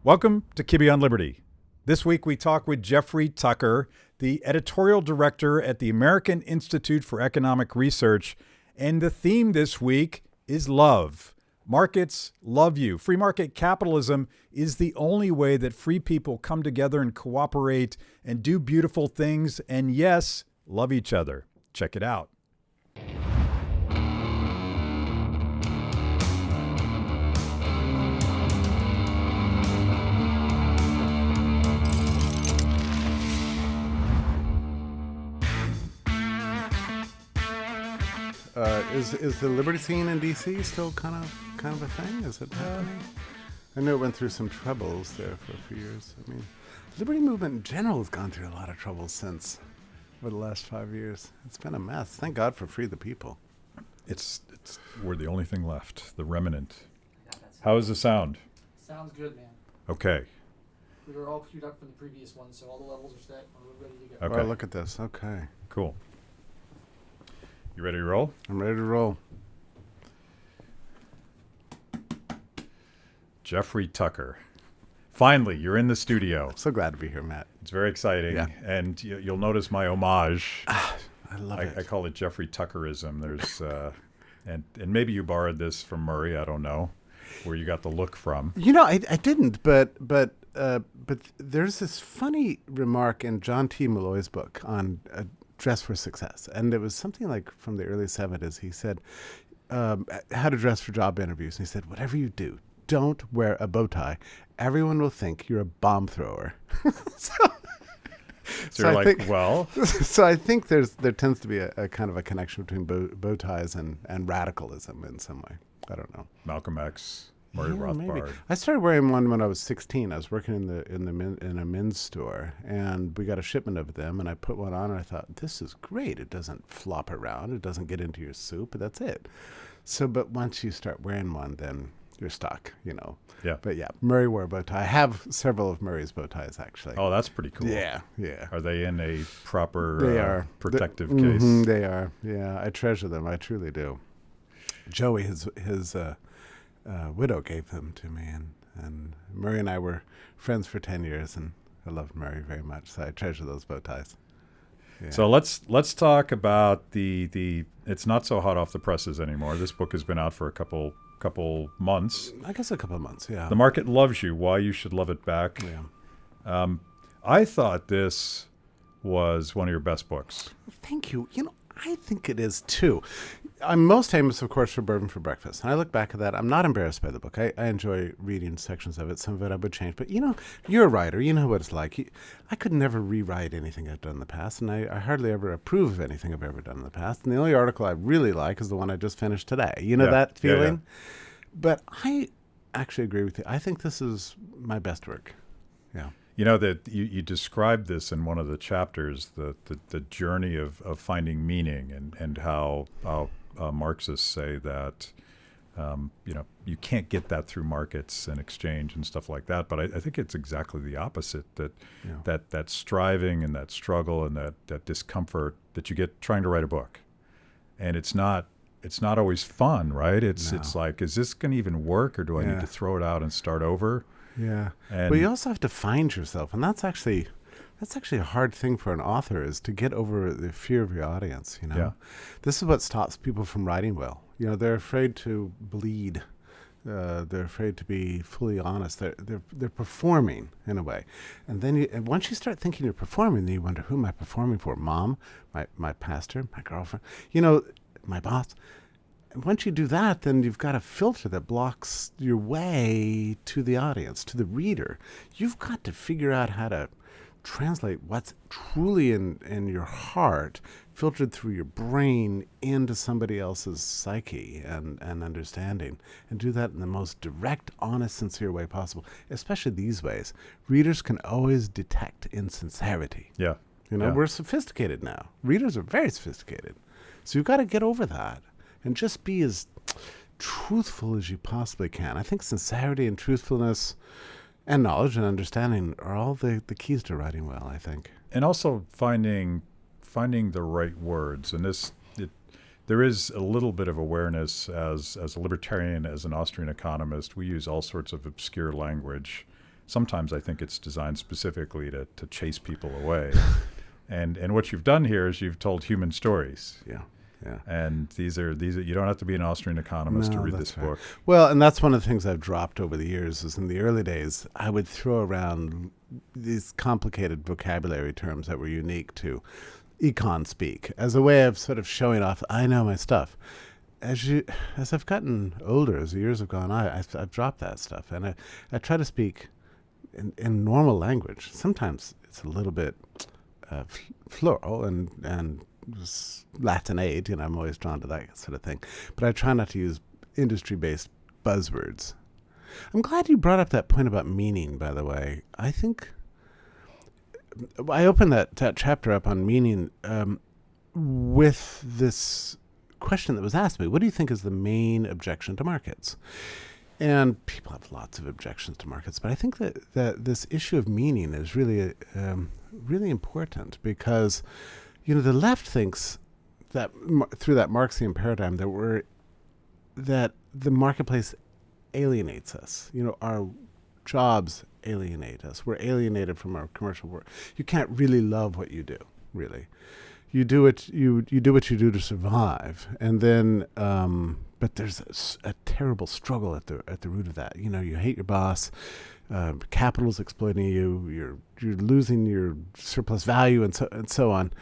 Welcome to Kibbe on Liberty. This week we talk with Jeffrey Tucker, the editorial director at the American Institute for Economic Research, and the theme this week is love. Markets love you. Free market capitalism is the only way that free people come together and cooperate and do beautiful things and, yes, love each other. Check it out. Is the liberty scene in DC still kind of a thing? Is it happening? I know it went through some troubles there for a few years. I mean, liberty movement in general has gone through a lot of troubles since over the last 5 years. It's been a mess. Thank God for Free the People. We're the only thing left, the remnant. How is the sound? Sounds good, man. Okay. We were all queued up from the previous one, so all the levels are set. We're ready to go. Okay. Oh, look at this. Okay. Cool. You ready to roll? I'm ready to roll. Jeffrey Tucker. Finally, you're in the studio. So glad to be here, Matt. It's very exciting. Yeah. And you'll notice my homage. I love it. I call it Jeffrey Tuckerism. There's, and maybe you borrowed this from Murray. I don't know where you got the look from. You know, I didn't, but there's this funny remark in John T. Malloy's book on dress for success, and it was something like from the early 70s. He said how to dress for job interviews, and he said, whatever you do, don't wear a bow tie. Everyone will think you're a bomb thrower. So you're I like, think, well. So I think there tends to be a kind of a connection between bow ties and radicalism in some way. I don't know. Malcolm X, Murray Rothbard. Maybe. I started wearing one when I was 16. I was working in a men's store, and we got a shipment of them, and I put one on, and I thought, this is great. It doesn't flop around. It doesn't get into your soup. That's it. So, but once you start wearing one, then you're stuck, you know. Yeah. But yeah, Murray wore a bow tie. I have several of Murray's bow ties, actually. Oh, that's pretty cool. Yeah. Are they in a proper They are. protective case? Mm-hmm, they are. Yeah, I treasure them. I truly do. Joey, his widow gave them to me, and Murray and I were friends for 10 years, and I loved Murray very much, so I treasure those bow ties. Yeah. So let's talk about the it's not so hot off the presses anymore. This book has been out for a couple months. I guess a couple of months, yeah. The Market Loves You, Why You Should Love It Back. Yeah. I thought this was one of your best books. Thank you. You know, I think it is too. I'm most famous, of course, for Bourbon for Breakfast. And I look back at that. I'm not embarrassed by the book. I enjoy reading sections of it. Some of it I would change. But, you know, you're a writer. You know what it's like. I could never rewrite anything I've done in the past. And I hardly ever approve of anything I've ever done in the past. And the only article I really like is the one I just finished today. You know that feeling? Yeah. But I actually agree with you. I think this is my best work. Yeah. You know, that you described this in one of the chapters, the journey of finding meaning and how Marxists say that, you can't get that through markets and exchange and stuff like that. But I think it's exactly the opposite, that striving and that struggle and that discomfort that you get trying to write a book. And it's not always fun, right? It's like, is this going to even work, or do I need to throw it out and start over? Yeah. And but you also have to find yourself, and that's actually a hard thing for an author, is to get over the fear of your audience, you know. Yeah. This is what stops people from writing well. You know, they're afraid to bleed. They're afraid to be fully honest. They're performing in a way. And then once you start thinking you're performing, then you wonder, who am I performing for? Mom, my pastor, my girlfriend, you know, my boss. And once you do that, then you've got a filter that blocks your way to the audience, to the reader. You've got to figure out how to translate what's truly in your heart, filtered through your brain, into somebody else's psyche and understanding, and do that in the most direct, honest, sincere way possible, especially these ways. Readers can always detect insincerity. Yeah. You know, we're sophisticated now. Readers are very sophisticated. So you've got to get over that and just be as truthful as you possibly can. I think sincerity and truthfulness and knowledge and understanding are all the keys to writing well, I think. And also finding the right words. And there is a little bit of awareness as a libertarian, as an Austrian economist. We use all sorts of obscure language sometimes I think it's designed specifically to chase people away. And what you've done here is you've told human stories. Yeah. Yeah. And these are you don't have to be an Austrian economist to read this book. Well, and that's one of the things I've dropped over the years is in the early days, I would throw around these complicated vocabulary terms that were unique to econ speak as a way of sort of showing off, I know my stuff. As I've gotten older, as the years have gone on, I've dropped that stuff. And I try to speak in normal language. Sometimes it's a little bit floral and Latinate, I'm always drawn to that sort of thing. But I try not to use industry-based buzzwords. I'm glad you brought up that point about meaning, by the way. I think I opened that chapter up on meaning with this question that was asked me. What do you think is the main objection to markets? And people have lots of objections to markets, but I think that this issue of meaning is really, really important because the left thinks that through that Marxian paradigm that the marketplace alienates us. Our jobs alienate us. We're alienated from our commercial work. You can't really love what you do, really. You do what you do to survive, and then but there's a terrible struggle at the root of that. You hate your boss. Capital's exploiting you. You're losing your surplus value, and so on.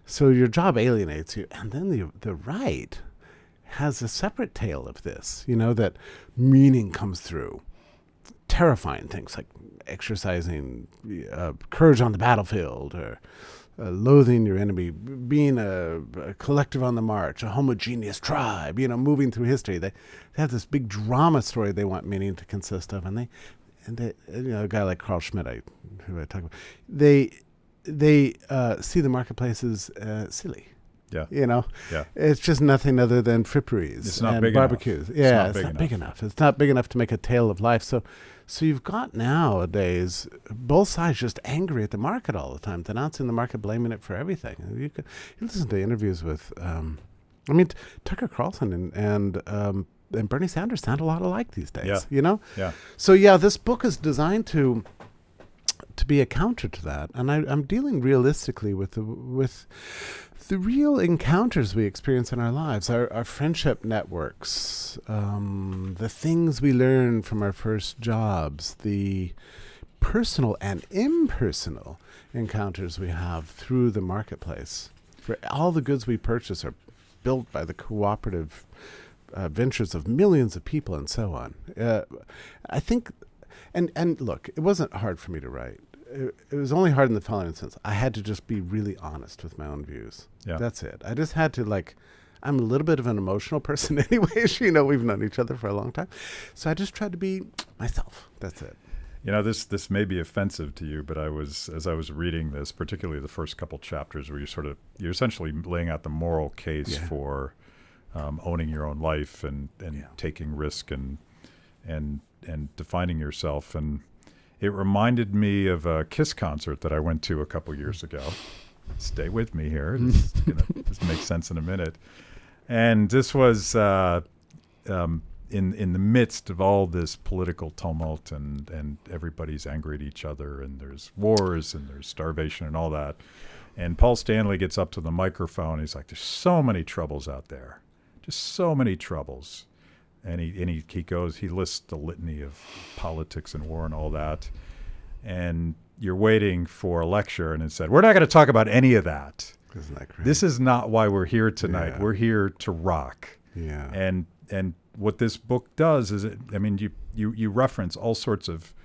So your job alienates you. And then the right has a separate tale of this, that meaning comes through. Terrifying things like exercising courage on the battlefield or loathing your enemy, being a collective on the march, a homogeneous tribe, moving through history. They have this big drama story they want meaning to consist of. And they a guy like Carl Schmitt, who I talk about, they see the marketplace as silly. Yeah. Yeah. It's just nothing other than fripperies and barbecues. Enough. Yeah, it's not big enough. It's not big enough to make a tale of life. So you've got nowadays both sides just angry at the market all the time, denouncing the market, blaming it for everything. You listen to interviews with, Tucker Carlson and Bernie Sanders sound a lot alike these days. Yeah. So this book is designed to be a counter to that, and I'm dealing realistically with the real encounters we experience in our lives, our friendship networks, the things we learn from our first jobs, the personal and impersonal encounters we have through the marketplace. For all the goods we purchase are built by the cooperative ventures of millions of people and so on. I think, and look, it wasn't hard for me to write. It was only hard in the following sense. I had to just be really honest with my own views. Yeah. That's it. I just had to I'm a little bit of an emotional person anyways. We've known each other for a long time. So I just tried to be myself. That's it. This may be offensive to you, but as I was reading this, particularly the first couple chapters where you're essentially laying out the moral case for owning your own life and taking risk and defining yourself. And it reminded me of a KISS concert that I went to a couple years ago. Stay with me here. This makes sense in a minute. And this was in the midst of all this political tumult and everybody's angry at each other and there's wars and there's starvation and all that. And Paul Stanley gets up to the microphone. He's like, there's so many troubles out there. Just so many troubles. And he lists the litany of politics and war and all that. And you're waiting for a lecture, and it said, we're not going to talk about any of that. Isn't that crazy? This is not why we're here tonight. Yeah. We're here to rock. Yeah. And what this book does is, you reference all sorts of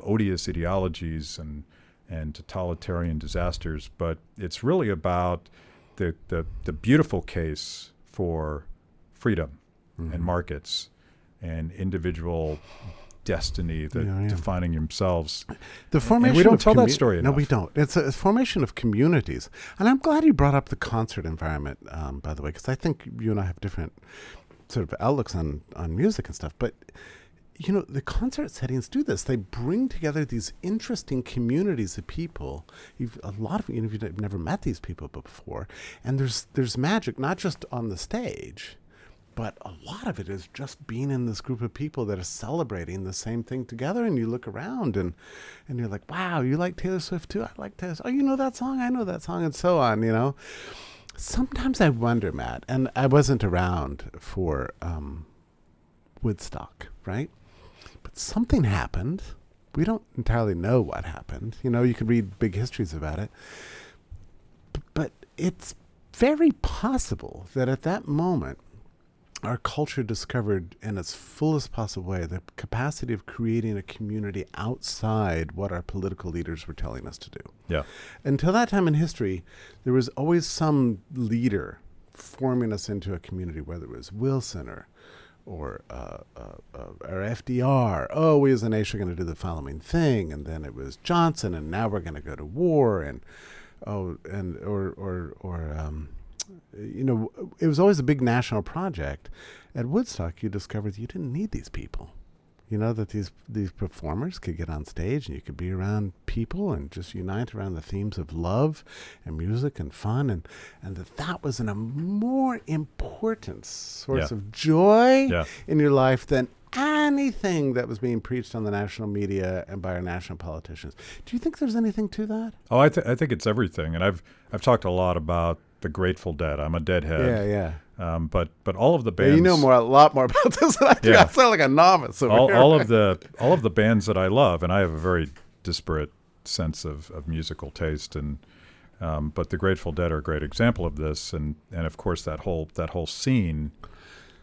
odious ideologies and totalitarian disasters, but it's really about the beautiful case for freedom and markets and individual destiny, defining themselves. The formation and we don't tell that story enough. No, we don't. It's a formation of communities. And I'm glad you brought up the concert environment, by the way, because I think you and I have different sort of outlooks on music and stuff. But, the concert settings do this. They bring together these interesting communities of people. A lot of you've never met these people before. And there's magic, not just on the stage, but a lot of it is just being in this group of people that are celebrating the same thing together. And you look around and you're like, wow, you like Taylor Swift too? I like Taylor Swift. Oh, you know that song? I know that song, and so on, you know. Sometimes I wonder, Matt, and I wasn't around for Woodstock, right? But something happened. We don't entirely know what happened. You know, you could read big histories about it. But it's very possible that at that moment, our culture discovered in its fullest possible way the capacity of creating a community outside what our political leaders were telling us to do. Yeah. Until that time in history, there was always some leader forming us into a community, whether it was Wilson or FDR. Oh, we as a nation are going to do the following thing, and then it was Johnson, and now we're going to go to war, and you know, it was always a big national project. At Woodstock, you discovered you didn't need these people. You know, that these performers could get on stage and you could be around people and just unite around the themes of love and music and fun, and that was a more important source of joy in your life than anything that was being preached on the national media and by our national politicians. Do you think there's anything to that? Oh, I think it's everything. And I've talked a lot about the Grateful Dead. I'm a Deadhead. Yeah. But all of the bands. Yeah, you know a lot more about this than I do. I sound like a novice over here. All of the bands that I love, and I have a very disparate sense of musical taste, and but the Grateful Dead are a great example of this, and of course that whole scene.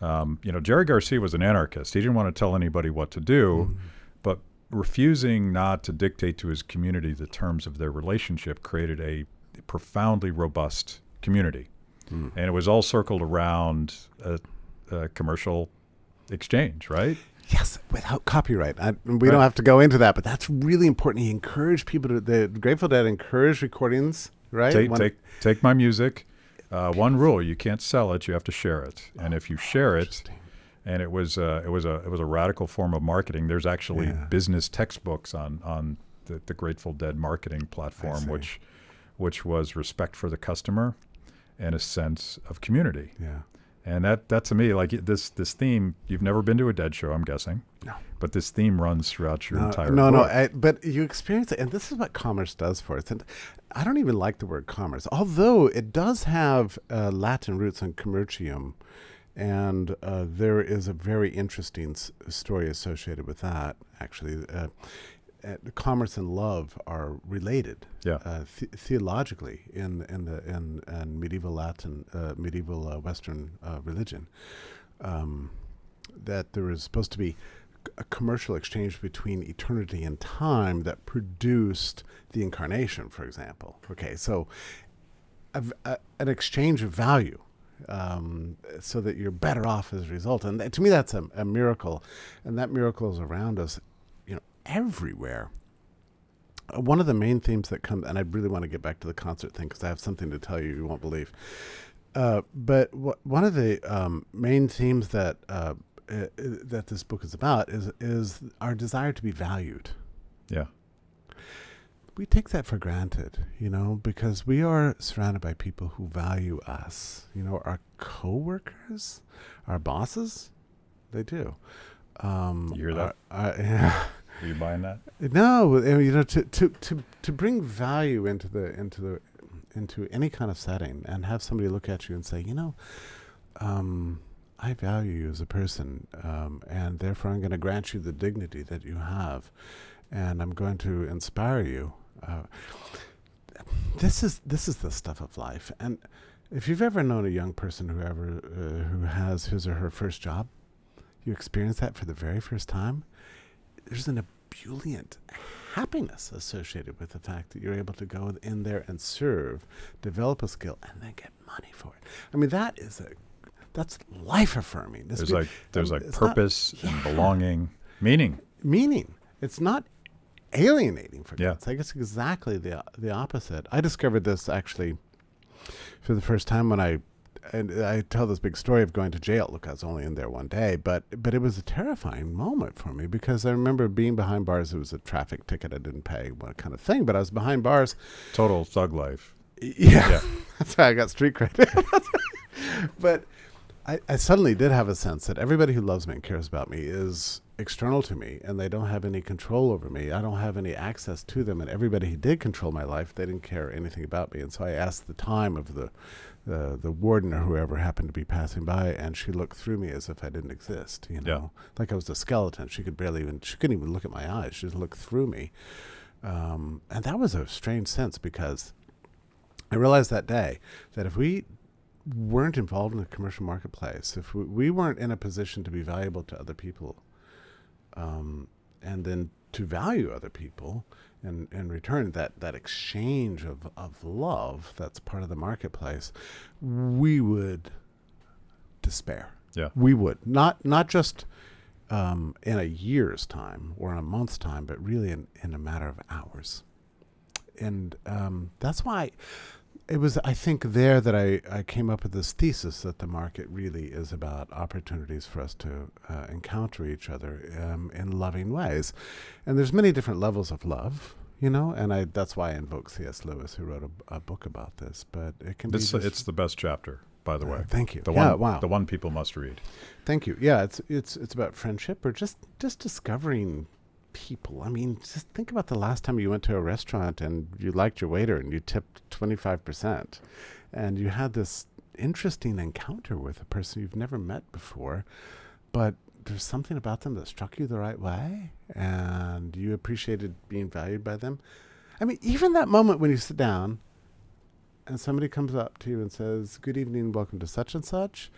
You know, Jerry Garcia was an anarchist. He didn't want to tell anybody what to do, but refusing not to dictate to his community the terms of their relationship created a profoundly robust community. And it was all circled around a commercial exchange, right? Yes, without copyright. We don't have to go into that, but that's really important. He encouraged people to, the Grateful Dead encouraged recordings, right? Take my music. One rule: you can't sell it. You have to share it. And if you share it, and it was a radical form of marketing. There's actually business textbooks on the Grateful Dead marketing platform, which was respect for the customer and a sense of community. Yeah. And that to me, like this theme, you've never been to a Dead show, I'm guessing. No. But this theme runs throughout your entire book. No, but you experience it, and this is what commerce does for us. And I don't even like the word commerce, although it does have Latin roots in commercium, and there is a very interesting story associated with that, actually. Commerce and love are related theologically in medieval Latin, medieval Western religion. That there is supposed to be a commercial exchange between eternity and time that produced the incarnation, for example. Okay, so an exchange of value. So that you're better off as a result. And to me, that's a miracle. And that miracle is around us, everywhere. One of the main themes that come, and I really want to get back to the concert thing because I have something to tell you won't believe. But one of the main themes that this book is about is our desire to be valued. Yeah. We take that for granted, because we are surrounded by people who value us. Our coworkers, our bosses, they do. You hear that? Yeah. Are you buying that? No, to bring value into any kind of setting and have somebody look at you and say, I value you as a person, and therefore I'm going to grant you the dignity that you have, and I'm going to inspire you. This is the stuff of life. And if you've ever known a young person who has his or her first job, you experience that for the very first time. There's an ebullient happiness associated with the fact that you're able to go in there and serve, develop a skill, and then get money for it. I mean, that's life affirming. There's purpose and belonging, meaning. It's not alienating for God's sake. It's exactly the opposite. I discovered this actually for the first time when I tell this big story of going to jail. Look, I was only in there one day, but it was a terrifying moment for me because I remember being behind bars. It was a traffic ticket I didn't pay, what kind of thing, but I was behind bars. Total thug life. Yeah. That's why I got street cred. But I suddenly did have a sense that everybody who loves me and cares about me is external to me, and they don't have any control over me. I don't have any access to them, and everybody who did control my life, they didn't care anything about me. And so I asked the time of the warden or whoever happened to be passing by, and she looked through me as if I didn't exist, like I was a skeleton. She couldn't even look at my eyes. She just looked through me. And that was a strange sense, because I realized that day that if we weren't involved in the commercial marketplace, if we weren't in a position to be valuable to other people, and then to value other people in return, that exchange of love that's part of the marketplace, we would despair. Yeah. We would. Not just in a year's time or in a month's time, but really in a matter of hours. And that's why it was, I think, there that I came up with this thesis that the market really is about opportunities for us to encounter each other in loving ways. And there's many different levels of love, and that's why I invoke C.S. Lewis, who wrote a book about this. But it can be It's the best chapter, by the way. Thank you. The one people must read. Thank you. Yeah, it's about friendship, or just discovering people. I mean, just think about the last time you went to a restaurant and you liked your waiter and you tipped 25%, and you had this interesting encounter with a person you've never met before, but there's something about them that struck you the right way and you appreciated being valued by them. I mean, even that moment when you sit down and somebody comes up to you and says, "Good evening, welcome to such and such.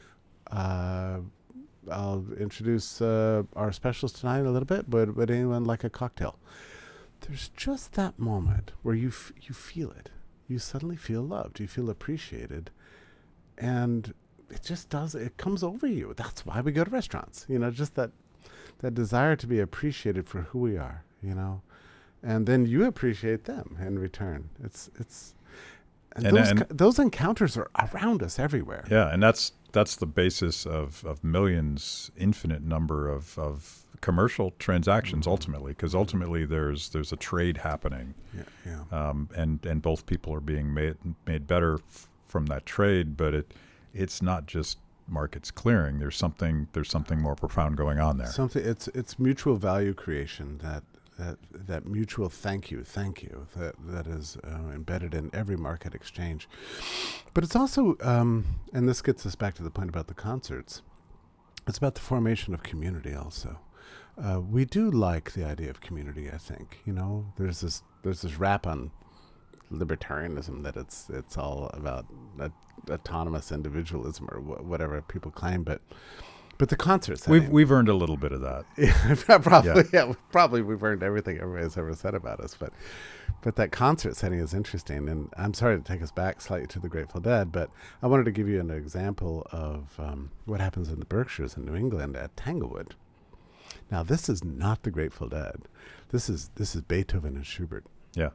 I'll introduce our specials tonight a little bit, but would anyone like a cocktail?" There's just that moment where you feel it. You suddenly feel loved. You feel appreciated. And it comes over you. That's why we go to restaurants. Just that desire to be appreciated for who we are, and then you appreciate them in return. Those encounters are around us everywhere. Yeah, and that's the basis of millions, infinite number of commercial transactions, ultimately, because ultimately there's a trade happening, and both people are being made better from that trade. But it's not just markets clearing. There's something more profound going on there. It's mutual value creation, that mutual thank you that is embedded in every market exchange. But it's also, and this gets us back to the point about the concerts, it's about the formation of community also. We do like the idea of community, I think. There's this rap on libertarianism that it's all about autonomous individualism or whatever people claim, but the concert setting, we've earned a little bit of that. Probably we've earned everything everybody's ever said about us, but that concert setting is interesting. And I'm sorry to take us back slightly to the Grateful Dead, but I wanted to give you an example of what happens in the Berkshires in New England at Tanglewood. Now, this is not the Grateful Dead. This is Beethoven and Schubert. Yeah.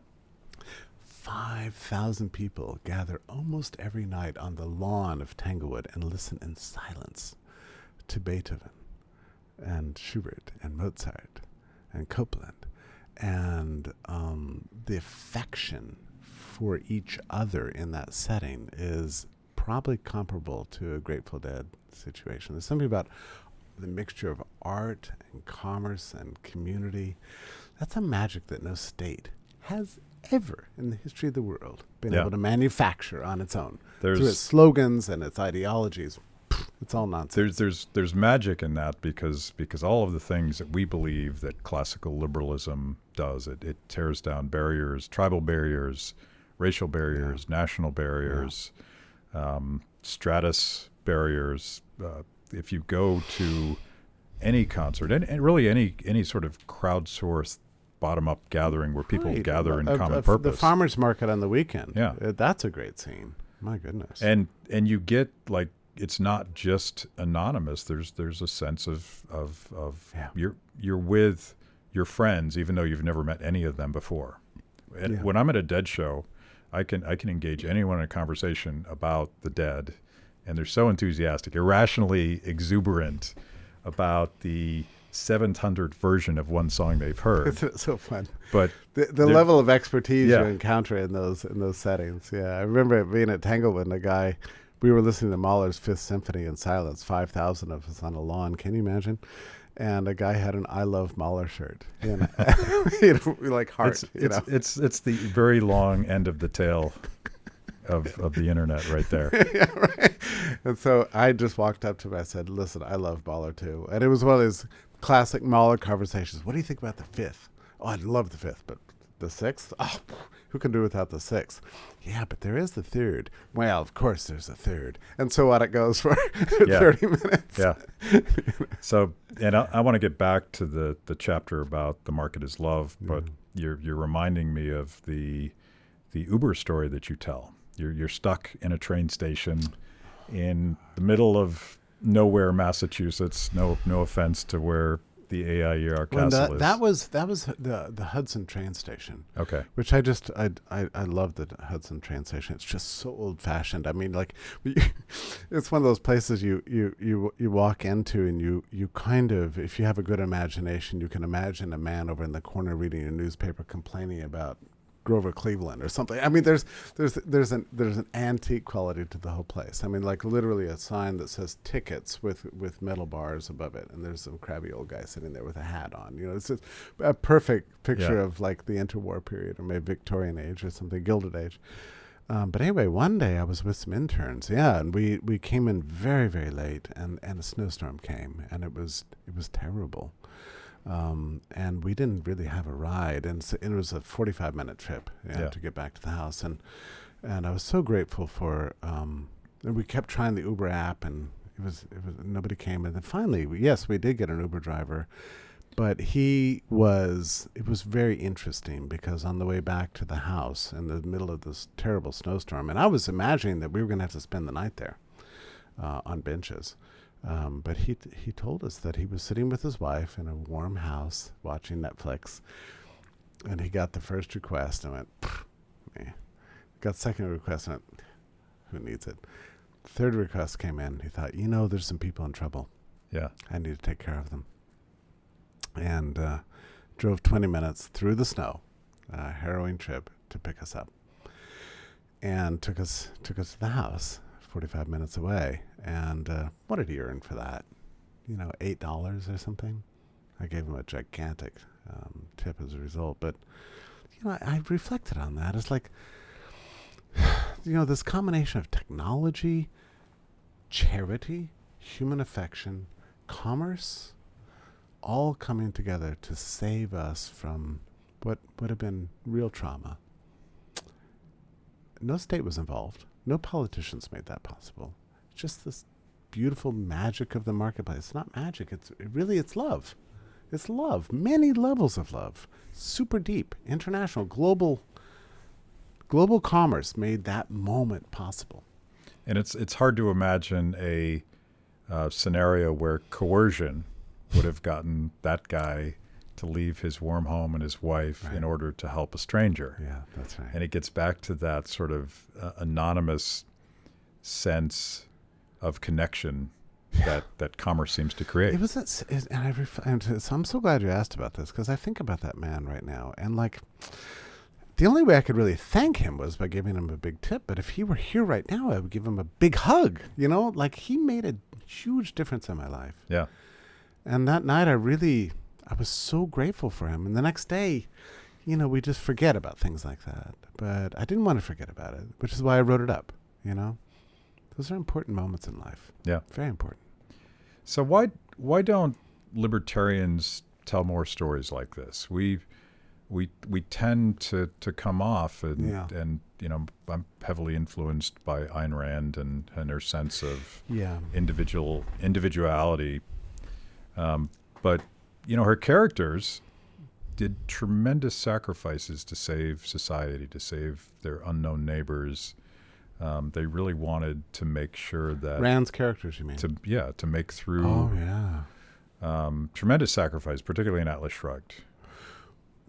5,000 people gather almost every night on the lawn of Tanglewood and listen in silence to Beethoven and Schubert and Mozart and Copland. And the affection for each other in that setting is probably comparable to a Grateful Dead situation. There's something about the mixture of art and commerce and community. That's a magic that no state has ever in the history of the world been able to manufacture on its own. Through its slogans and its ideologies. It's all nonsense. There's magic in that because all of the things that we believe that classical liberalism does, it tears down barriers, tribal barriers, racial barriers, national barriers, stratus barriers. If you go to any concert and really any sort of crowdsourced bottom-up gathering where people gather in common purpose. The farmers market on the weekend. Yeah. That's a great scene. My goodness. And you get like, it's not just anonymous. There's a sense of you're with your friends, even though you've never met any of them before. And when I'm at a Dead show, I can engage anyone in a conversation about the Dead, and they're so enthusiastic, irrationally exuberant about the 700th version of one song they've heard. It's so fun. But the level of expertise you encounter in those settings. Yeah, I remember being at Tanglewood, and a guy we were listening to Mahler's Fifth Symphony in silence, 5,000 of us on a lawn. Can you imagine? And a guy had an "I love Mahler" shirt, like heart. It's the very long end of the tail of the internet right there. Yeah, right. And so I just walked up to him. I said, "Listen, I love Mahler too." And it was one of those classic Mahler conversations. What do you think about the fifth? Oh, I love the fifth, but the sixth? Oh, who can do without the sixth? Yeah, but there is the third. Well, of course there's a third. And so on it goes for 30 minutes. Yeah. So, and I want to get back to the chapter about the market is love, but you're reminding me of the Uber story that you tell. You're stuck in a train station in the middle of nowhere, Massachusetts. No offense to where the AIER castle is. That was the Hudson train station. Okay. Which I love the Hudson train station. It's just so old fashioned. I mean, like, it's one of those places you walk into and you kind of, if you have a good imagination, you can imagine a man over in the corner reading a newspaper complaining about Grover Cleveland or something. I mean, there's an antique quality to the whole place. I mean, like literally a sign that says tickets with metal bars above it, and there's some crabby old guy sitting there with a hat on. You know, it's just a perfect picture of like the interwar period, or maybe Victorian age or something, Gilded Age. But anyway, one day I was with some interns, and we came in very, very late, and a snowstorm came, and it was terrible. And we didn't really have a ride, and so it was a 45-minute trip to get back to the house, and I was so grateful for. And we kept trying the Uber app, and it was nobody came, and then finally, we did get an Uber driver, but it was very interesting because on the way back to the house in the middle of this terrible snowstorm, and I was imagining that we were going to have to spend the night there on benches. But he told us that he was sitting with his wife in a warm house watching Netflix, and he got the first request and went, me. Got the second request and went, who needs it? Third request came in. He thought, there's some people in trouble. Yeah. I need to take care of them. And drove 20 minutes through the snow, a harrowing trip to pick us up, and took us to the house. 45 minutes away, and what did he earn for that? $8 or something. I gave him a gigantic tip as a result, but I reflected on that. It's like, this combination of technology, charity, human affection, commerce, all coming together to save us from what would have been real trauma. No state was involved. No politicians made that possible. It's just this beautiful magic of the marketplace. It's not magic. It's love. It's love. Many levels of love. Super deep, international, global commerce made that moment possible. And it's hard to imagine a scenario where coercion would have gotten that guy to leave his warm home and his wife in order to help a stranger. Yeah, that's right. And it gets back to that sort of anonymous sense of connection that commerce seems to create. It was, so I'm so glad you asked about this, because I think about that man right now, and like, the only way I could really thank him was by giving him a big tip. But if he were here right now, I would give him a big hug. Like he made a huge difference in my life. Yeah. And that night, I was so grateful for him. And the next day, we just forget about things like that. But I didn't want to forget about it, which is why I wrote it up, Those are important moments in life. Yeah. Very important. So why don't libertarians tell more stories like this? We tend to come off, and I'm heavily influenced by Ayn Rand and her sense of individuality. But her characters did tremendous sacrifices to save society, to save their unknown neighbors. They really wanted to make sure that Rand's characters, you mean? To make through. Oh yeah. Tremendous sacrifice, particularly in Atlas Shrugged.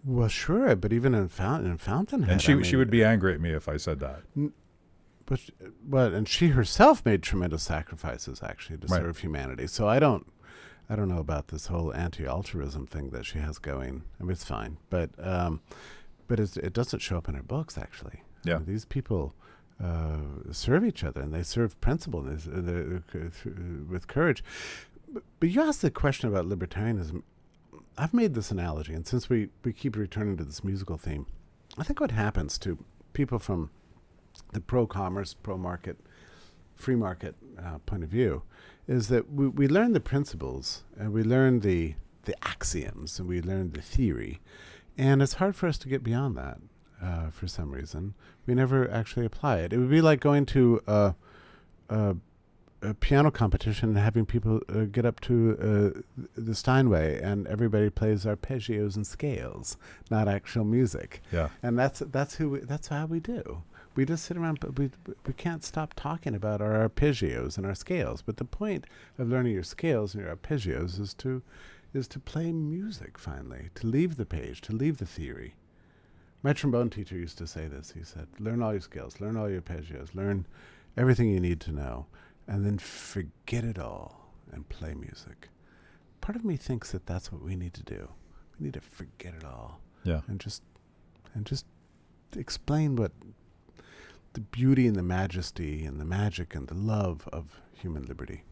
Well, sure, but even in Fountainhead, and she would be angry at me if I said that. And she herself made tremendous sacrifices actually to serve humanity. So I don't know about this whole anti-altruism thing that she has going. I mean, it's fine, but it doesn't show up in her books actually. Yeah, these people. serve each other, and they serve principle with courage. But you asked the question about libertarianism. I've made this analogy, and since we keep returning to this musical theme, I think what happens to people from the pro-commerce, pro-market, free market point of view is that we learn the principles, and we learn the axioms, and we learn the theory, and it's hard for us to get beyond that for some reason. We never actually apply it. It would be like going to a piano competition and having people get up to the Steinway, and everybody plays arpeggios and scales, not actual music. Yeah. And that's how we do. We just sit around, but we can't stop talking about our arpeggios and our scales. But the point of learning your scales and your arpeggios is to play music finally, to leave the page, to leave the theory. My trombone teacher used to say this. He said, learn all your scales, learn all your arpeggios, learn everything you need to know, and then forget it all and play music. Part of me thinks that that's what we need to do. We need to forget it all. Yeah. And just explain what the beauty and the majesty and the magic and the love of human liberty.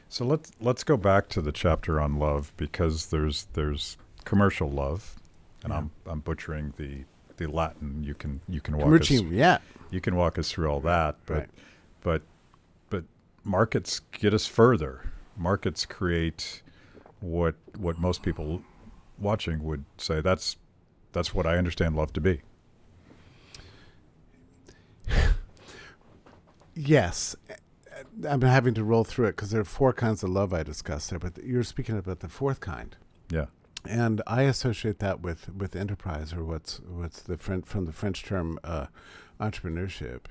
So let's go back to the chapter on love, because there's commercial love, and Yeah. I'm butchering the Latin. You can walk Commercium, yeah. you can walk us through all that, but Right. but markets get us further. Markets create what most people watching would say that's what I understand love to be. Yes. I'm having to roll through it because there are 4 kinds of love I discussed there, but you're speaking about the 4th kind. Yeah. And I associate that with enterprise, or what's the from the French term entrepreneurship,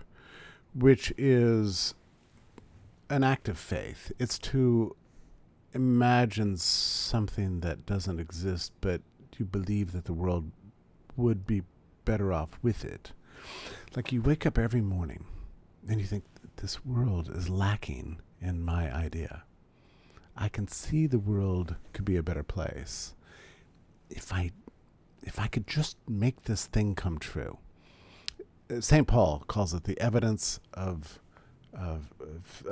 which is an act of faith. It's to imagine something that doesn't exist, but you believe that the world would be better off with it. Like you wake up every morning and you think, this world is lacking in my idea. I can see the world could be a better place if I could just make this thing come true. St. Paul calls it the evidence of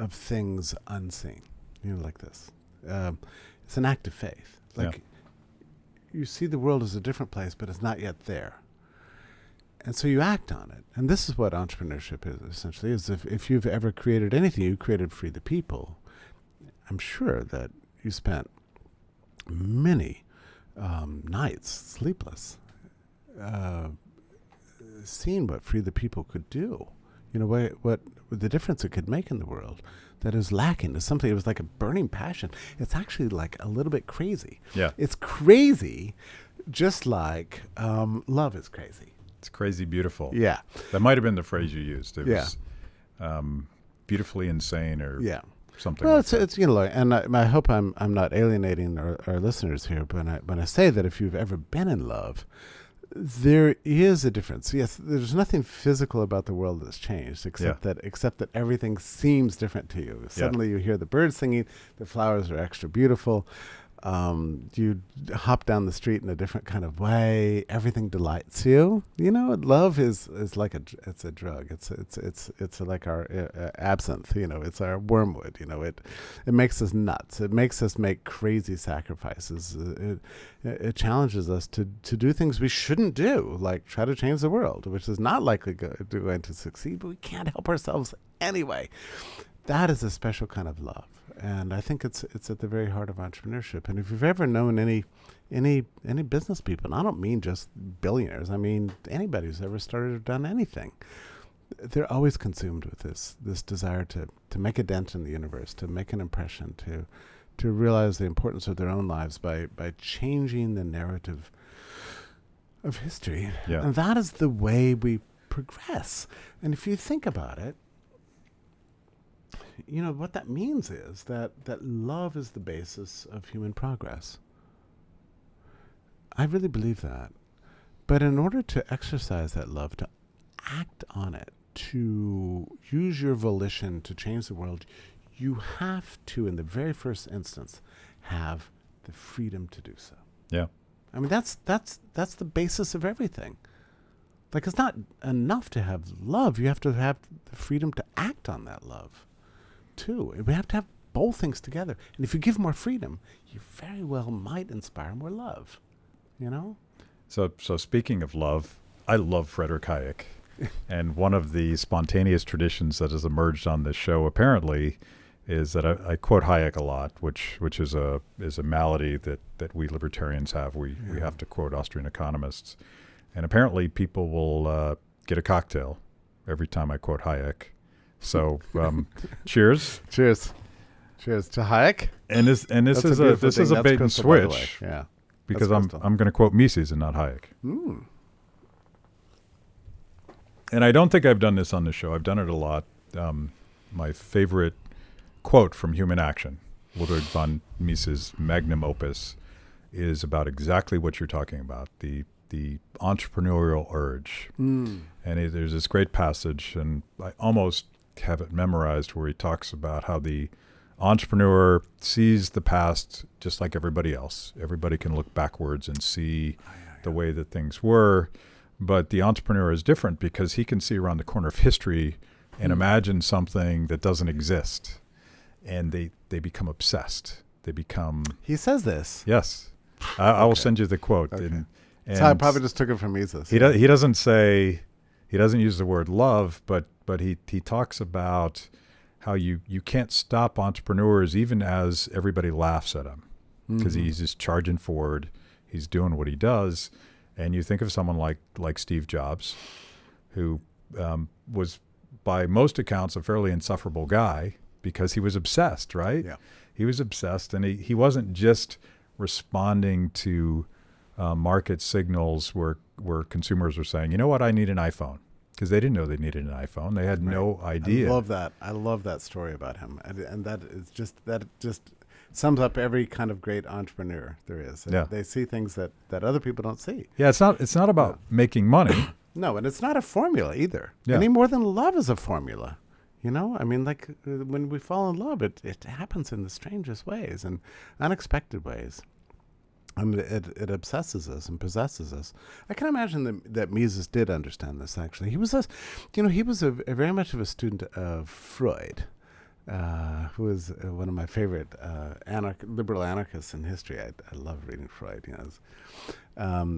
things unseen. Like this. It's an act of faith. Like you see the world as a different place, but it's not yet there. And so you act on it. And this is what entrepreneurship is, essentially, is if you've ever created anything, you created Free the People. I'm sure that you spent many nights sleepless seeing what Free the People could do. What the difference it could make in the world that is lacking is something. It was like a burning passion. It's actually like a little bit crazy. Yeah. It's crazy, just like love is crazy. It's crazy beautiful. Yeah. That might have been the phrase you used. It Yeah. was beautifully insane, or Yeah. something. Well, like that. it's and I hope I'm not alienating our listeners here, but when I say that if you've ever been in love, there is a difference. Yes, there's nothing physical about the world that's changed, except that everything seems different to you. Suddenly you hear the birds singing, the flowers are extra beautiful. You hop down the street in a different kind of way. Everything delights you. Love is like it's a drug. It's like our absinthe. It's our wormwood. It makes us nuts. It makes us make crazy sacrifices. It challenges us to do things we shouldn't do, like try to change the world, which is not likely going to succeed. But we can't help ourselves anyway. That is a special kind of love. And I think it's at the very heart of entrepreneurship. And if you've ever known any business people, and I don't mean just billionaires, I mean anybody who's ever started or done anything, they're always consumed with this desire to make a dent in the universe, to make an impression, to realize the importance of their own lives by changing the narrative of history. Yeah. And that is the way we progress. And if you think about it, what that means is that love is the basis of human progress. I really believe that. But in order to exercise that love, to act on it, to use your volition to change the world, you have to, in the very first instance, have the freedom to do so. Yeah. I mean, that's the basis of everything. Like, it's not enough to have love. You have to have the freedom to act on that love, too. We have to have both things together. And if you give more freedom, you very well might inspire more love, you know? So speaking of love, I love Frederick Hayek. And one of the spontaneous traditions that has emerged on this show, apparently, is that I quote Hayek a lot, which is a malady that we libertarians have. We have to quote Austrian economists. And apparently people will get a cocktail every time I quote Hayek. So cheers. Cheers to Hayek. And this is a bait and switch. Yeah. Because I'm going to quote Mises and not Hayek. Mm. And I don't think I've done this on the show. I've done it a lot. My favorite quote from Human Action, Ludwig von Mises' magnum opus, is about exactly what you're talking about, the entrepreneurial urge. Mm. And there's this great passage, and I almost have it memorized, where he talks about how the entrepreneur sees the past just like everybody else. Everybody can look backwards and see the way that things were, but the entrepreneur is different because he can see around the corner of history and imagine something that doesn't exist. And they become obsessed. They become... He says this. Yes. I will send you the quote. Okay. And So I probably just took it from Mises. he doesn't say, he doesn't use the word love, but he talks about how you can't stop entrepreneurs even as everybody laughs at him, because he's just charging forward. He's doing what he does. And you think of someone like Steve Jobs, who was by most accounts a fairly insufferable guy because he was obsessed, right? Yeah. He was obsessed, and he wasn't just responding to market signals where consumers were saying, you know what, I need an iPhone. Because they didn't know they needed an iPhone. They had no idea. I love that. I love that story about him. And that just sums up every kind of great entrepreneur there is. Yeah. They see things that other people don't see. Yeah, it's not about making money. No, and it's not a formula either. Yeah. Any more than love is a formula. You know, I mean, like when we fall in love, it happens in the strangest ways and unexpected ways. I mean, it obsesses us and possesses us. I can imagine that Mises did understand this. Actually, he was very much of a student of Freud, who was one of my favorite liberal anarchists in history. I love reading Freud. You know,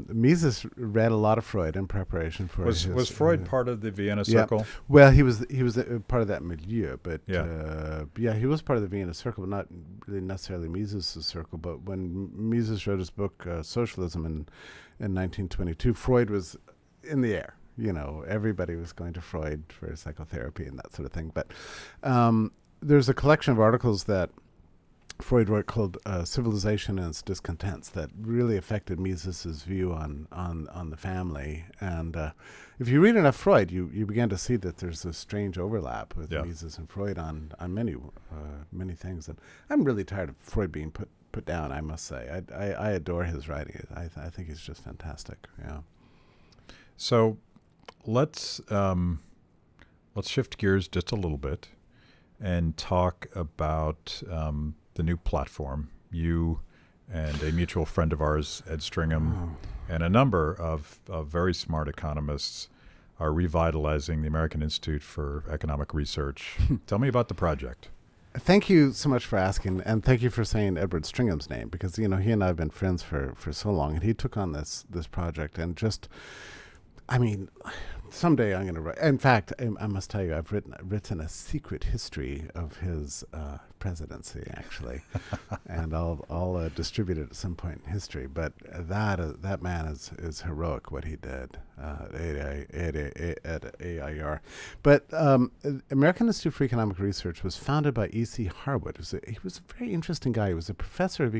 Mises read a lot of Freud in preparation for his. Was Freud part of the Vienna Circle? Well, he was a part of that milieu, but Yeah. he was part of the Vienna Circle, but not really necessarily Mises' circle. But when Mises wrote his book Socialism in 1922, Freud was in the air. You know, everybody was going to Freud for psychotherapy and that sort of thing. But there's a collection of articles that Freud wrote called Civilization and Its Discontents that really affected Mises' view on the family. And if you read enough Freud, you begin to see that there's a strange overlap with Mises and Freud on many things. And I'm really tired of Freud being put down, I must say. I adore his writing. I think he's just fantastic. Yeah. So let's shift gears just a little bit and talk about the new platform. You and a mutual friend of ours, Ed Stringham, and a number of very smart economists are revitalizing the American Institute for Economic Research. Tell me about the project. Thank you so much for asking, and thank you for saying Edward Stringham's name, because you know he and I have been friends for so long, and he took on this project, and just, I mean, someday I'm going to write. In fact, I must tell you, I've written a secret history of his presidency, actually, and I'll distribute it at some point in history. But that man is heroic, what he did at AIR. But American Institute for Economic Research was founded by E.C. Harwood. He was a very interesting guy. He was a professor of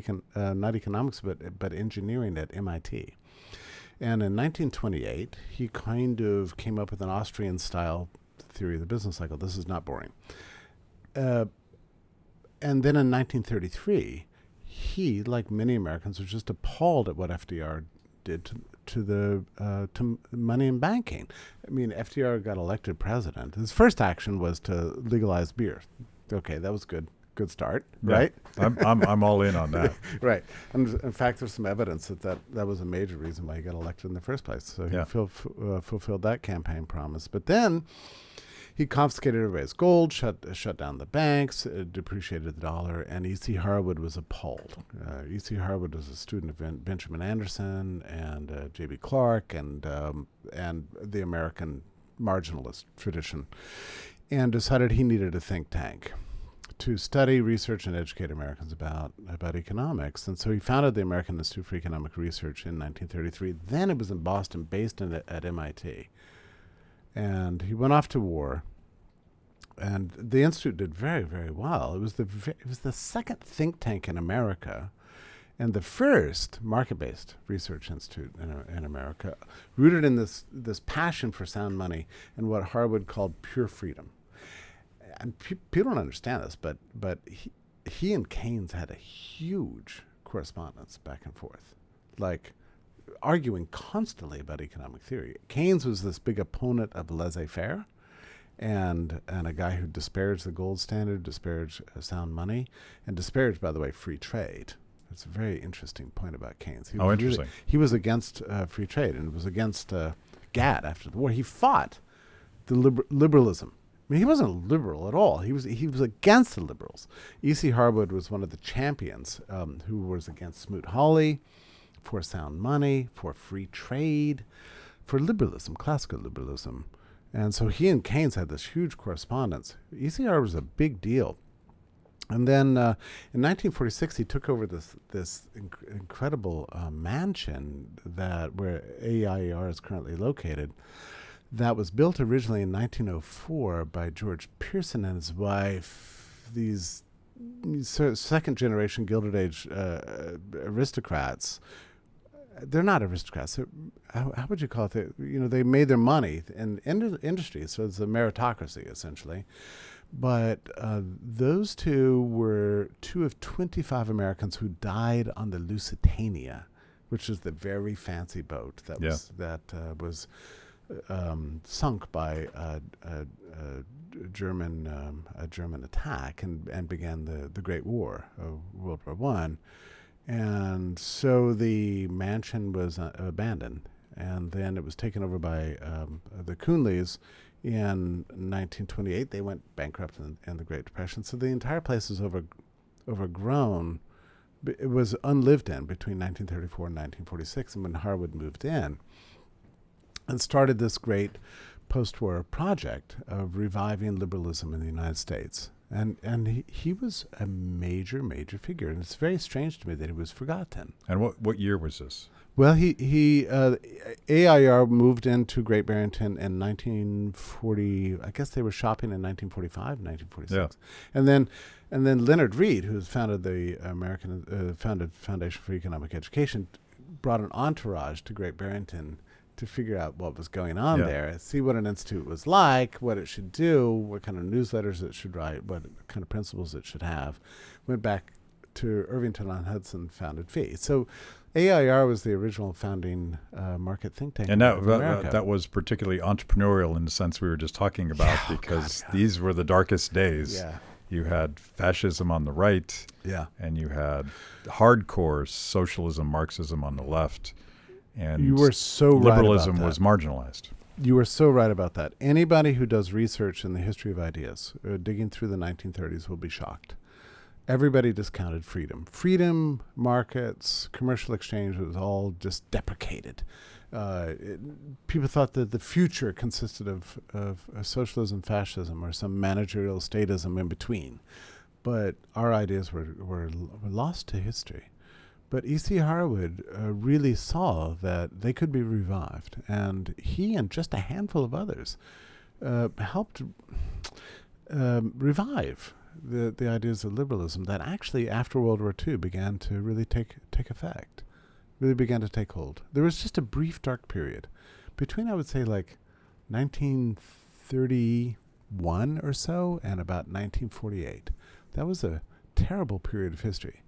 not economics, but engineering at MIT. And in 1928, he kind of came up with an Austrian-style theory of the business cycle. This is not boring. And then in 1933, he, like many Americans, was just appalled at what FDR did to money and banking. I mean, FDR got elected president. His first action was to legalize beer. Okay, that was good. good start, Yeah. right? I'm all in on that. Right. And in fact, there's some evidence that was a major reason why he got elected in the first place. So he Yeah. fulfilled that campaign promise. But then he confiscated everybody's gold, shut down the banks, depreciated the dollar, and E.C. Harwood was appalled. E.C. Harwood was a student of Benjamin Anderson and J.B. Clark and the American marginalist tradition, and decided he needed a think tank to study, research, and educate Americans about economics. And so he founded the American Institute for Economic Research in 1933. Then it was in Boston, based at MIT. And he went off to war. And the institute did very, very well. It was the second think tank in America, and the first market-based research institute in America, rooted in this passion for sound money and what Harwood called pure freedom. And people don't understand this, but he and Keynes had a huge correspondence back and forth, like arguing constantly about economic theory. Keynes was this big opponent of laissez-faire, and a guy who disparaged the gold standard, disparaged sound money, and disparaged, by the way, free trade. It's a very interesting point about Keynes. Interesting. He was against free trade and was against GATT after the war. He fought the liberalism. I mean, he wasn't liberal at all. He was against the liberals. E.C. Harwood was one of the champions who was against Smoot-Hawley, for sound money, for free trade, for liberalism, classical liberalism. And so he and Keynes had this huge correspondence. E.C. Harwood was a big deal. And then in 1946, he took over this incredible mansion where AIER is currently located, that was built originally in 1904 by George Pearson and his wife, these second-generation Gilded Age aristocrats. They're not aristocrats. How would you call it? They made their money in industry, so it's a meritocracy, essentially. But those two were two of 25 Americans who died on the Lusitania, which is the very fancy boat that was sunk by a German attack and began the Great War, World War I. And so the mansion was abandoned, and then it was taken over by the Coonleys in 1928. They went bankrupt in the Great Depression, so the entire place was overgrown. It was unlived in between 1934 and 1946, and when Harwood moved in and started this great post-war project of reviving liberalism in the United States. And he was a major, major figure, and it's very strange to me that he was forgotten. And what year was this? Well, AIR moved into Great Barrington in 1940. I guess they were shopping in 1945, 1946. Yeah. And then Leonard Read, who founded the founded Foundation for Economic Education, brought an entourage to Great Barrington to figure out what was going on there, see what an institute was like, what it should do, what kind of newsletters it should write, what kind of principles it should have. Went back to Irvington-on-Hudson, founded FEE. So AIR was the original founding market think tank. And that was particularly entrepreneurial in the sense we were just talking about, because these were the darkest days. Yeah. You had fascism on the right, and you had hardcore socialism, Marxism on the left. And you were so liberalism right about was marginalized. You were so right about that. Anybody who does research in the history of ideas, digging through the 1930s, will be shocked. Everybody discounted freedom. Freedom, markets, commercial exchange was all just deprecated. People thought that the future consisted of socialism, fascism, or some managerial statism in between. But our ideas were lost to history. But E.C. Harwood really saw that they could be revived, and he and just a handful of others helped revive the ideas of liberalism that actually, after World War II, began to really take effect, really began to take hold. There was just a brief dark period between, I would say, like 1931 or so and about 1948. That was a terrible period of history.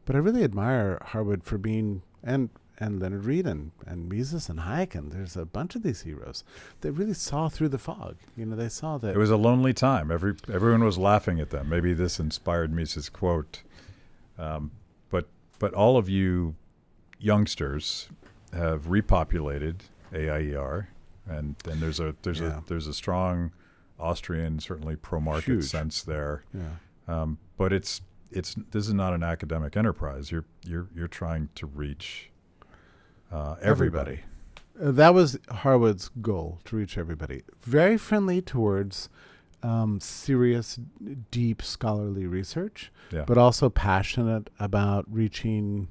But I really admire Harwood for being, and Leonard Reed and Mises and Hayek, and there's a bunch of these heroes that really saw through the fog. They saw that It was a lonely time. Everyone was laughing at them. Maybe this inspired Mises' quote. But all of you youngsters have repopulated AIER, and there's a strong Austrian, certainly pro-market sense there. Yeah. But this is not an academic enterprise. You're trying to reach everybody. That was Harwood's goal, to reach everybody. Very friendly towards serious, deep, scholarly research, but also passionate about reaching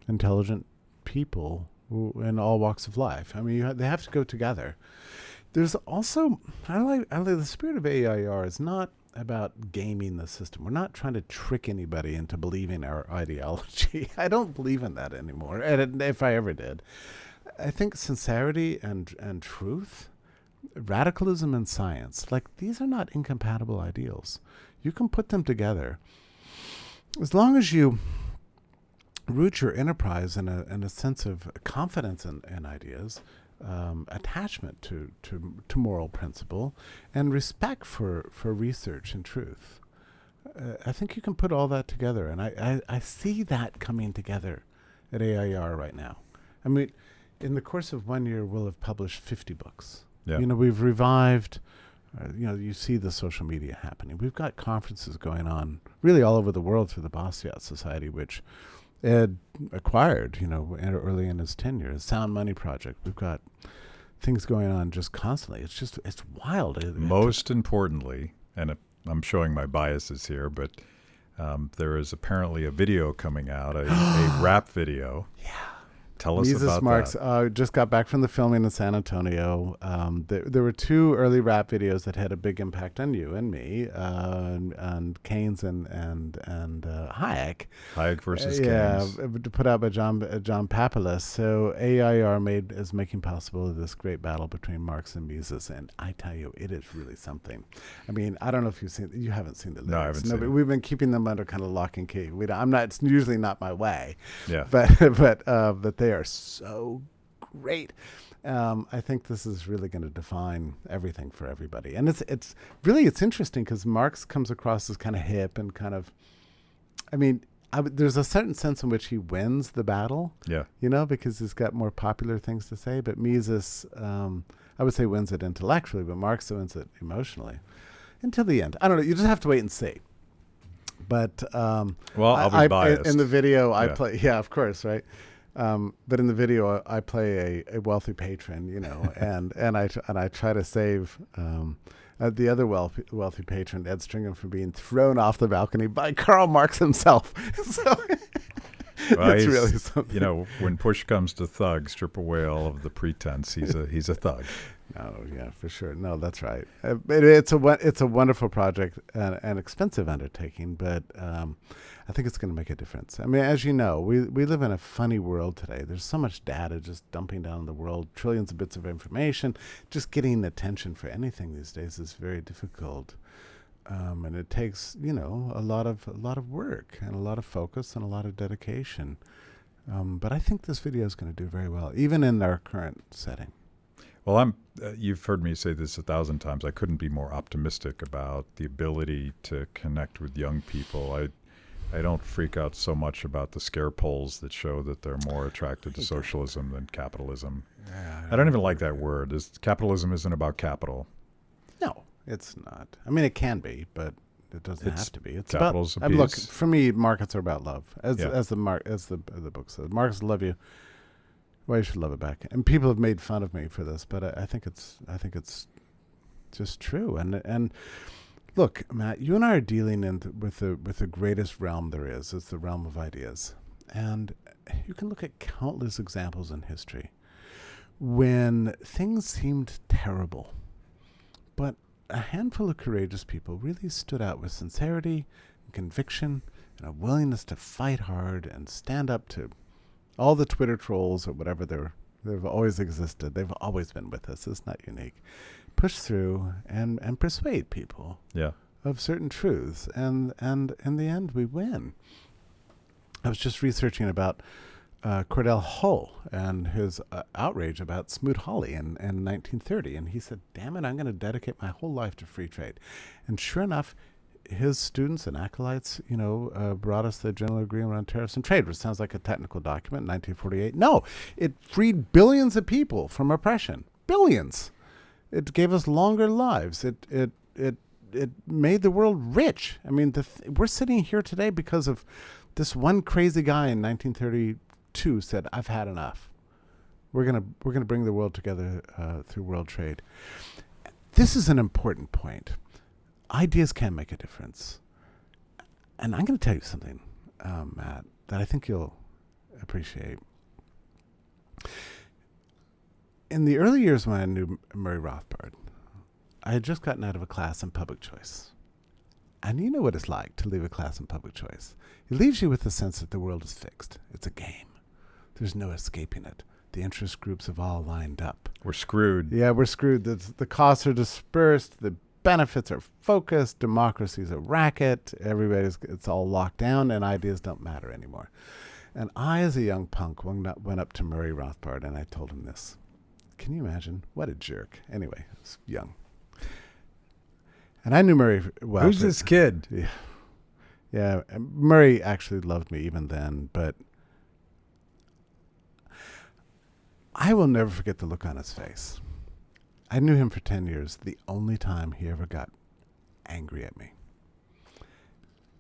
intelligent people in all walks of life. I mean, they have to go together. There's also, I like the spirit of AIR is not about gaming the system. We're not trying to trick anybody into believing our ideology. I don't believe in that anymore, and if I ever did. I think sincerity and truth, radicalism and science, like these are not incompatible ideals. You can put them together. As long as you root your enterprise in a sense of confidence in ideas, attachment to moral principle, and respect for research and truth. I think you can put all that together, and I see that coming together at AIR right now. I mean, in the course of 1 year, we'll have published 50 books. Yeah. We've revived, you see the social media happening. We've got conferences going on really all over the world through the Bastiat Society, which Ed acquired, early in his tenure. The Sound Money Project. We've got things going on just constantly. It's wild. Most importantly, and I'm showing my biases here, but there is apparently a video coming out, a rap video. Yeah. Tell us Mises about Marx, that. Just got back from the filming in San Antonio. There were 2 early rap videos that had a big impact on you and me, and Keynes and Hayek. Hayek versus Keynes. Yeah, put out by John Papalas. So AIR is making possible this great battle between Marx and Mises, and I tell you, it is really something. I mean, I don't know if you haven't seen the lyrics. No, I haven't seen but it. we've been keeping them under kind of lock and key. It's usually not my way. Yeah. But they are so great. I think this is really going to define everything for everybody. And it's interesting because Marx comes across as kind of hip and kind of, there's a certain sense in which he wins the battle. Yeah. Because he's got more popular things to say. But Mises, I would say, wins it intellectually, but Marx wins it emotionally until the end. I don't know. You just have to wait and see. But I'll be biased. In the video, I play. Yeah, of course, right. But in the video, I play a wealthy patron, and I try to save the other wealthy patron, Ed Stringham, from being thrown off the balcony by Karl Marx himself. So it's really something. When push comes to thug, strip away all of the pretense. He's a thug. No, yeah, for sure. No, that's right. It's a wonderful project, an expensive undertaking, but I think it's going to make a difference. I mean, as you know, we live in a funny world today. There's so much data just dumping down the world, trillions of bits of information. Just getting attention for anything these days is very difficult, and it takes a lot of work and a lot of focus and a lot of dedication. But I think this video is going to do very well, even in our current setting. Well, you've heard me say this 1,000 times. I couldn't be more optimistic about the ability to connect with young people. I don't freak out so much about the scare polls that show that they're more attracted to socialism than capitalism. Yeah, I don't even like that word. Capitalism isn't about capital. No, it's not. I mean, it can be, but it doesn't have to be. It's capital's about. a Look, piece. for me, markets are about love, as the book says. Markets love you. Well, you should love it back. And people have made fun of me for this, but I think it's just true. And look, Matt, you and I are dealing with the greatest realm there is. It's the realm of ideas, and you can look at countless examples in history when things seemed terrible, but a handful of courageous people really stood out with sincerity and conviction and a willingness to fight hard and stand up to all the Twitter trolls or whatever they've always existed. They've always been with us. It's not unique. Push through and persuade people of certain truths. And in the end, we win. I was just researching about Cordell Hull and his outrage about Smoot-Hawley in 1930. And he said, damn it, I'm going to dedicate my whole life to free trade. And sure enough, his students and acolytes, brought us the General Agreement on Tariffs and Trade, which sounds like a technical document in 1948. No, it freed billions of people from oppression. Billions. It gave us longer lives. It made the world rich. I mean, we're sitting here today because of this one crazy guy in 1932 said, I've had enough. We're gonna bring the world together through world trade. This is an important point. Ideas can make a difference. And I'm going to tell you something, Matt, that I think you'll appreciate. In the early years when I knew Murray Rothbard, I had just gotten out of a class in public choice. And you know what it's like to leave a class in public choice. It leaves you with the sense that the world is fixed. It's a game. There's no escaping it. The interest groups have all lined up. We're screwed. Yeah, we're screwed. The costs are dispersed. The benefits are focused. Democracy's a racket. It's all locked down, and ideas don't matter anymore. And I, as a young punk, went up to Murray Rothbard, and I told him this. Can you imagine? What a jerk. Anyway, I was young. And I knew Murray well. Who's this kid? Yeah. Murray actually loved me even then, but I will never forget the look on his face. I knew him for 10 years, the only time he ever got angry at me.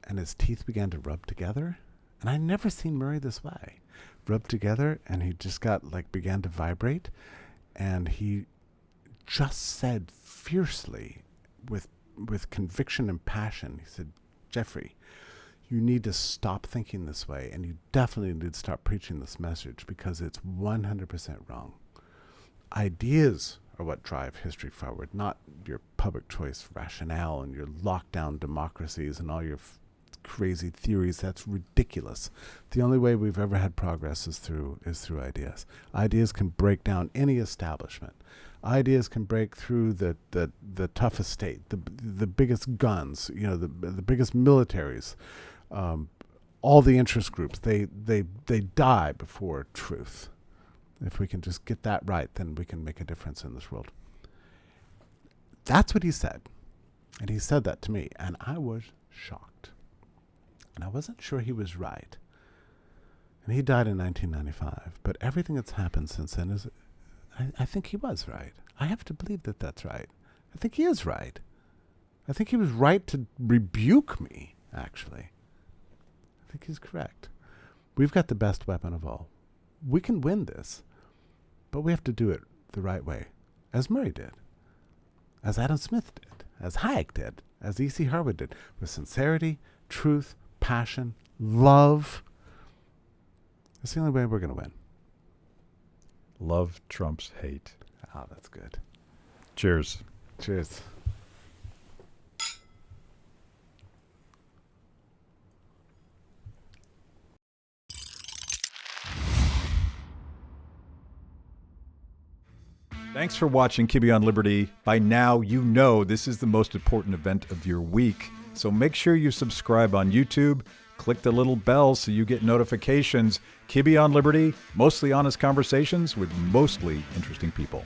And his teeth began to rub together. And I'd never seen Murray this way. Rub together, and he just began to vibrate. And he just said fiercely, with conviction and passion, he said, Jeffrey, you need to stop thinking this way, and you definitely need to stop preaching this message because it's 100% wrong. Ideas are what drive history forward, not your public choice rationale and your lockdown democracies and all your crazy theories. That's ridiculous. The only way we've ever had progress is through ideas. Ideas can break down any establishment. Ideas can break through the toughest state, the biggest guns, the biggest militaries, all the interest groups. They die before truth. If we can just get that right, then we can make a difference in this world. That's what he said. And he said that to me, and I was shocked. And I wasn't sure he was right. And he died in 1995. But everything that's happened since then is, I think he was right. I have to believe that that's right. I think he is right. I think he was right to rebuke me, actually. I think he's correct. We've got the best weapon of all. We can win this. But we have to do it the right way, as Murray did, as Adam Smith did, as Hayek did, as E.C. Harwood did, with sincerity, truth, passion, love. That's the only way we're going to win. Love trumps hate. Oh, that's good. Cheers. Cheers. Thanks for watching Kibbe on Liberty. By now, you know this is the most important event of your week. So make sure you subscribe on YouTube. Click the little bell so you get notifications. Kibbe on Liberty, mostly honest conversations with mostly interesting people.